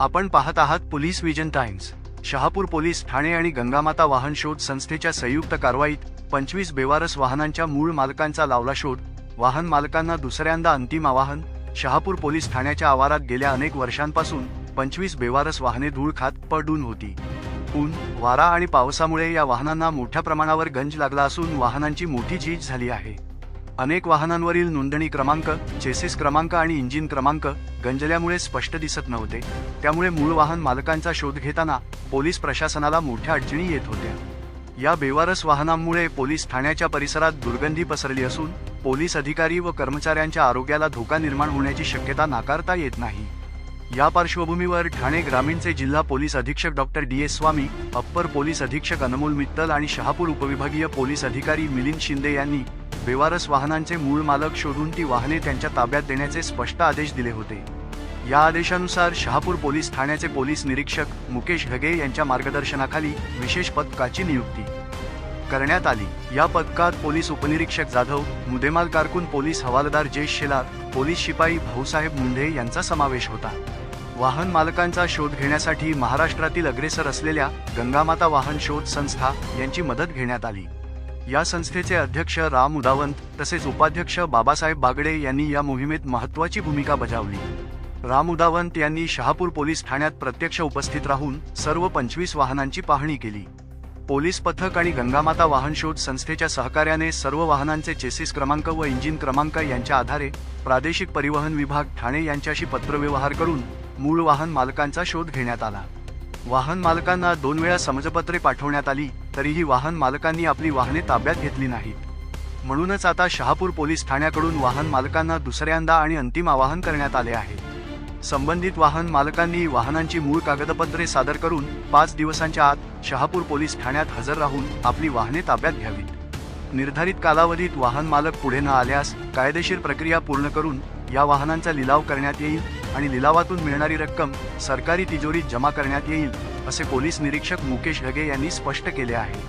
आपण पाहत आहात police vision times. Shahapur police Thane आणि गंगामाता वाहन शोध संस्थेच्या संयुक्त कारवाईत 25 बेवारस वाहनांच्या मूळ मालकांचा लावला शोध। वाहन मालकांना दुसऱ्यांदा अंतिम आवाहन। शहापूर पोलीस ठाण्याच्या आवारात गेल्या अनेक वर्षांपासून 25 बेवारस वाहने धूळ खात पडून होती। ऊन, वारा आणि पावसामुळे या वाहनांना मोठ्या प्रमाणावर गंज लागला असून वाहनांची मोठी झीज झाली आहे। अनेक वाहनांवरील नोंदणी क्रमांक, चेसिस क्रमांक आणि इंजिन क्रमांक गंजल्यामुळे स्पष्ट दिसत नव्हते। त्यामुळे मूळ वाहन मालकांचा शोध घेताना पोलीस प्रशासनाला मोठ्या अडचणी येत होत्या। या बेवारस वाहनांमुळे पोलीस ठाण्याच्या परिसरात दुर्गंधी पसरली असून पोलीस अधिकारी व कर्मचाऱ्यांच्या आरोग्याला धोका निर्माण होण्याची शक्यता नाकारता येत नाही। या पार्श्वभूमीवर ठाणे ग्रामीणचे जिल्हा पोलीस अधीक्षक डॉक्टर डी.एस. स्वामी, अप्पर पोलीस अधीक्षक अनमोल मित्तल आणि शहापूर उपविभागीय पोलीस अधिकारी मिलिंद शिंदे यांनी बेवारस वाहनांचे मूळ मालक शोधून ती वाहने त्यांच्या ताब्यात देण्याचे स्पष्ट आदेश दिले होते। या आदेशानुसार शहापूर पोलीस ठाण्याचे पोलीस निरीक्षक मुकेश घगे यांच्या मार्गदर्शनाखाली विशेष पथकाची नियुक्ती करण्यात आली। या पथकात पोलीस उपनिरीक्षक जाधव, मुद्देमाल कारकून पोलीस हवालदार जयेश शेलार, पोलीस शिपाई भाऊसाहेब मुंढे यांचा समावेश होता। वाहन मालकांचा शोध घेण्यासाठी महाराष्ट्रातील अग्रेसर असलेल्या गंगामाता वाहन शोध संस्था यांची मदत घेण्यात आली। या संस्थेचे अध्यक्ष राम उदावंत तसेच उपाध्यक्ष बाबासाहेब बागडे यांनी या मोहिमेत महत्त्वाची भूमिका बजावली। राम उदावंत यांनी शहापूर पोलीस ठाण्यात प्रत्यक्ष उपस्थित राहून सर्व 25 वाहनांची पाहणी केली। पोलीस पथक आणि गंगामाता वाहन शोध संस्थेच्या सहकार्याने सर्व वाहनांचे चेसिस क्रमांक व इंजिन क्रमांक यांच्या आधारे प्रादेशिक परिवहन विभाग ठाणे यांच्याशी पत्रव्यवहार करून मूळ वाहन मालकांचा शोध घेण्यात आला। वाहन मालकांना 2 वेळा समजपत्रे पाठवण्यात आली, तरीही वाहन मालकांनी आपली वाहने ताब्यात घेतली नाहीत। म्हणूनच आता शहापूर पोलीस ठाण्याकडून वाहन मालकांना दुसऱ्यांदा आणि अंतिम आवाहन करण्यात आले आहे। संबंधित वाहन मालकांनी वाहनांची मूळ कागदपत्रे सादर करून 5 दिवसांच्या आत शहापूर पोलीस ठाण्यात हजर राहून आपली वाहने ताब्यात घ्यावीत। निर्धारित कालावधीत वाहन मालक पुढे न आल्यास कायदेशीर प्रक्रिया पूर्ण करून या वाहनांचा लिलाव करण्यात येईल आणि लिलावातून मिळणारी रक्कम सरकारी तिजोरीत जमा करण्यात येईल, असे पोलीस निरीक्षक मुकेश घगे यांनी स्पष्ट केले आहे।